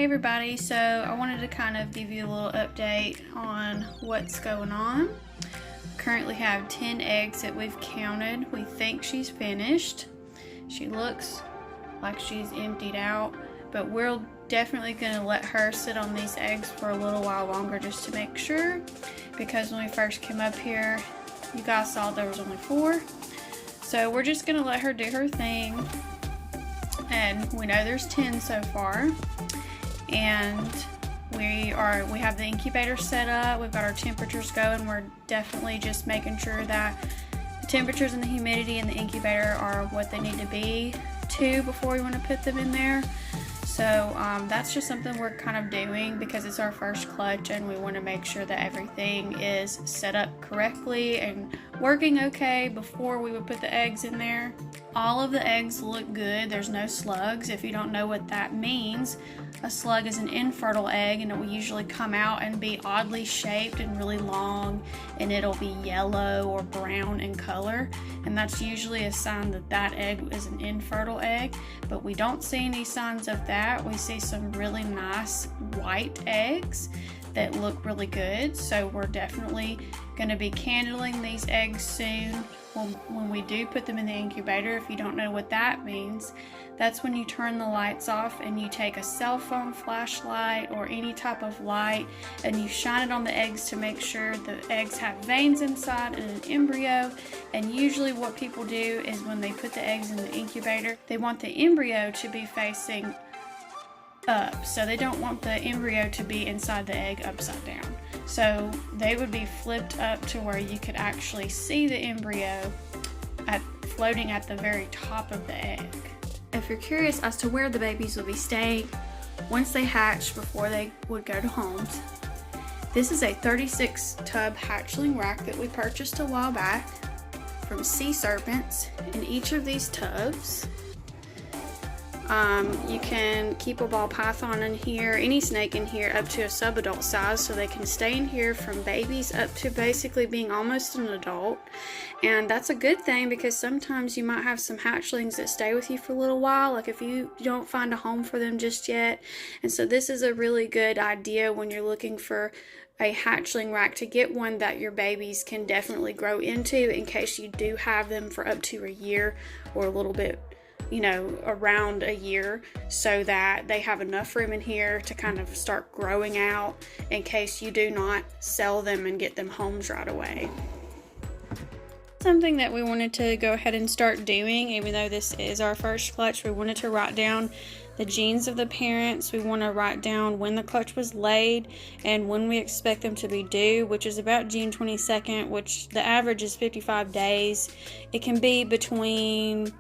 everybody, so I wanted to kind of give you a little update on what's going on. Currently have 10 eggs that we've counted. We think she's finished. She looks like she's emptied out, but we're definitely going to let her sit on these eggs for a little while longer just to make sure, because when we first came up here you guys saw there was only 4, so we're just going to let her do her thing. And we know there's 10 so far, and we have the incubator set up. We've got our temperatures going. We're definitely just making sure that the temperatures and the humidity in the incubator are what they need to be before we want to put them in there. So that's just something we're kind of doing because it's our first clutch, and we want to make sure that everything is set up correctly and working okay before we would put the eggs in there. All of the eggs look good. There's no slugs. If you don't know what that means, a slug is an infertile egg, and it will usually come out and be oddly shaped and really long, and it'll be yellow or brown in color, and that's usually a sign that that egg is an infertile egg. But we don't see any signs of that. We see some really nice white eggs that look really good, so we're definitely going to be candling these eggs soon. When we do put them in the incubator, if you don't know what that means, that's when you turn the lights off and you take a cell phone flashlight or any type of light and you shine it on the eggs to make sure the eggs have veins inside and an embryo. And usually what people do is when they put the eggs in the incubator, they want the embryo to be facing up, so they don't want the embryo to be inside the egg upside down. So they would be flipped up to where you could actually see the embryo floating at the very top of the egg. If you're curious as to where the babies will be staying once they hatch before they would go to homes, this is a 36 tub hatchling rack that we purchased a while back from Sea Serpents. In each of these tubs, you can keep a ball python in here, any snake in here, up to a subadult size, so they can stay in here from babies up to basically being almost an adult. And that's a good thing because sometimes you might have some hatchlings that stay with you for a little while, like if you don't find a home for them just yet. And so this is a really good idea when you're looking for a hatchling rack, to get one that your babies can definitely grow into in case you do have them for up to a year or a little bit, you know, around a year, so that they have enough room in here to kind of start growing out in case you do not sell them and get them homes right away. Something that we wanted to go ahead and start doing, even though this is our first clutch, we wanted to write down the genes of the parents. We want to write down when the clutch was laid and when we expect them to be due, which is about June 22nd, which the average is 55 days. It can be between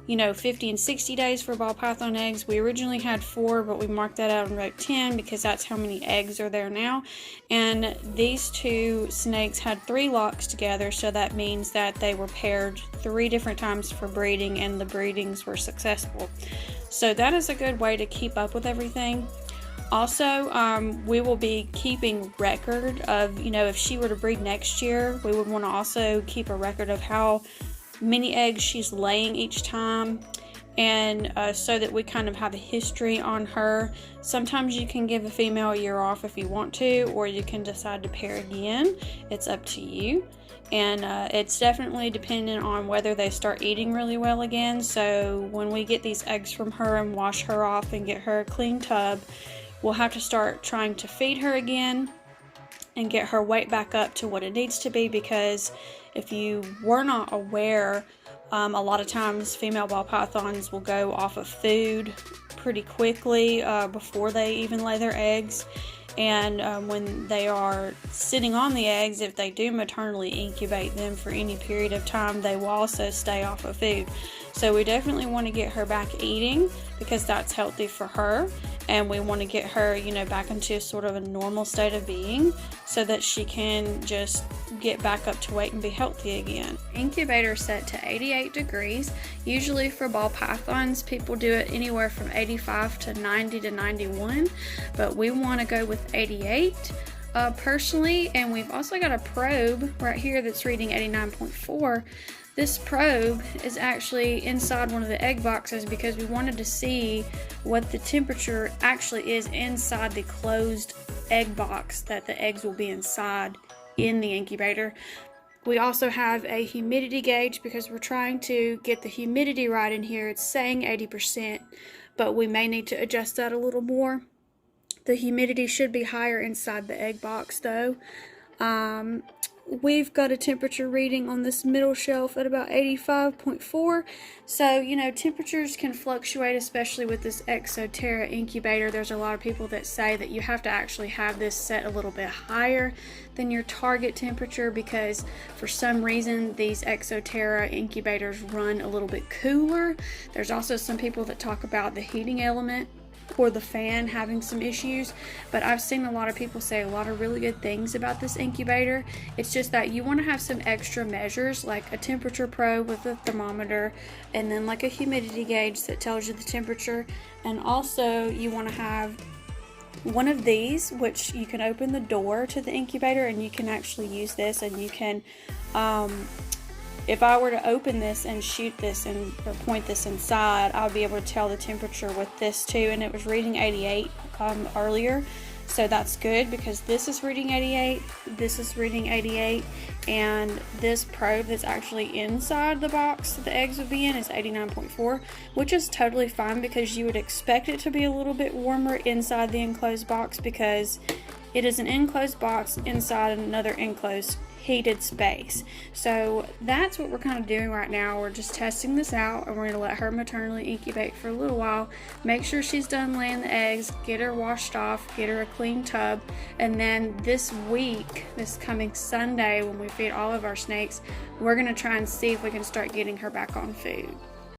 50 and 60 days for ball python eggs. We originally had 4, but we marked that out and wrote 10 because that's how many eggs are there now. And these 2 snakes had 3 locks together, so that means that they were paired 3 different times for breeding, and the breedings were successful. So that is a good way to keep up with everything. Also, we will be keeping record of, if she were to breed next year, we would want to also keep a record of how many eggs she's laying each time, and so that we kind of have a history on her. Sometimes you can give a female a year off if you want to, or you can decide to pair again. It's up to you, and it's definitely dependent on whether they start eating really well again. So when we get these eggs from her and wash her off and get her a clean tub, we'll have to start trying to feed her again and get her weight back up to what it needs to be, because if you were not aware, a lot of times female ball pythons will go off of food pretty quickly before they even lay their eggs. And when they are sitting on the eggs, if they do maternally incubate them for any period of time, they will also stay off of food. So we definitely want to get her back eating because that's healthy for her, and we want to get her, back into sort of a normal state of being so that she can just get back up to weight and be healthy again. Incubator set to 88 degrees. Usually for ball pythons, people do it anywhere from 85 to 90 to 91, but we want to go with 88. personally, and we've also got a probe right here that's reading 89.4. This probe is actually inside one of the egg boxes because we wanted to see what the temperature actually is inside the closed egg box that the eggs will be inside in the incubator. We also have a humidity gauge because we're trying to get the humidity right in here. It's saying 80%, but we may need to adjust that a little more. The humidity should be higher inside the egg box though. We've got a temperature reading on this middle shelf at about 85.4. So, you know, temperatures can fluctuate, especially with this Exoterra incubator. There's a lot of people that say that you have to actually have this set a little bit higher than your target temperature because for some reason these Exoterra incubators run a little bit cooler. There's also some people that talk about the heating element or the fan having some issues, but I've seen a lot of people say a lot of really good things about this incubator. It's just that you want to have some extra measures like a temperature probe with a thermometer, and then like a humidity gauge that tells you the temperature, and also you want to have one of these which you can open the door to the incubator and you can actually use this, and you can if I were to open this and shoot this and or point this inside, I'll be able to tell the temperature with this too, and it was reading 88 earlier, so that's good because this is reading 88, this is reading 88, and this probe that's actually inside the box that the eggs would be in is 89.4, which is totally fine because you would expect it to be a little bit warmer inside the enclosed box because it is an enclosed box inside another enclosed heated space. So that's what we're kind of doing right now. We're just testing this out, and we're going to let her maternally incubate for a little while, make sure she's done laying the eggs, get her washed off, get her a clean tub, and then this week, this coming Sunday when we feed all of our snakes, we're going to try and see if we can start getting her back on food.